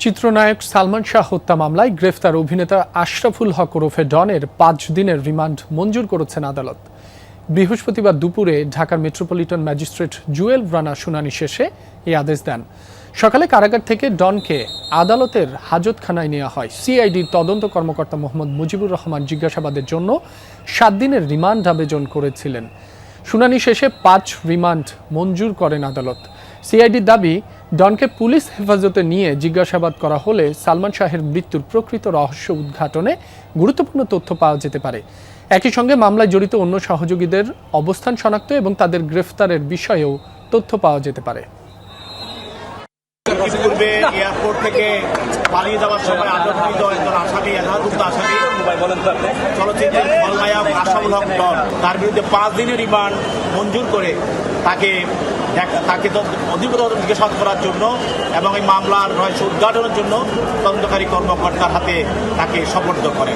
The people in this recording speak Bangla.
চিত্রনায়ক সালমান শাহ হত্যা মামলায় গ্রেফতার অভিনেতা আশরাফুল হক ওরফে ডনের ৫ দিনের রিমান্ড মঞ্জুর করেছেন আদালত। বৃহস্পতিবার দুপুরে ঢাকার মেট্রোপলিটন ম্যাজিস্ট্রেট জুয়েল রানা শুনানি শেষে এই আদেশ দেন। সকালে কারাগার থেকে ডনকে আদালতের হাজতখানায় নেওয়া হয়। সিআইডির তদন্ত কর্মকর্তা মোহাম্মদ মুজিবুর রহমান জিজ্ঞাসাবাদের জন্য ৭ দিনের রিমান্ড আবেদন করেছিলেন। শুনানি শেষে ৫ রিমান্ড মঞ্জুর করেন আদালত। সিআইডির দাবি, ডনকে পুলিশ হেফাজতে নিয়ে জিজ্ঞাসাবাদ করা হলে সালমান শাহের মৃত্যুর প্রকৃত রহস্য উদ্ঘাটনে গুরুত্বপূর্ণ তথ্য পাওয়া যেতে পারে। একই সঙ্গে মামলায় জড়িত অন্য সহযোগীদের অবস্থান শনাক্ত এবং তাদের গ্রেফতারের বিষয়েও তথ্য পাওয়া যেতে পারে। পূর্বে এয়ারপোর্ট থেকে পালিয়ে যাওয়ার সময় আটককৃত একজন আসামি, এজাহারভুক্ত আসামি চলচ্চিত্রের খলনায়ক আশরাফুল হক ডন, তার বিরুদ্ধে ৫ দিনের রিমান্ড মঞ্জুর করে তাকে অধিকতর জিজ্ঞাসাবাদ করার জন্য এবং এই মামলার রহস্য উদ্ঘাটনের জন্য তদন্তকারী কর্মকর্তার হাতে তাকে সোপর্দ করে।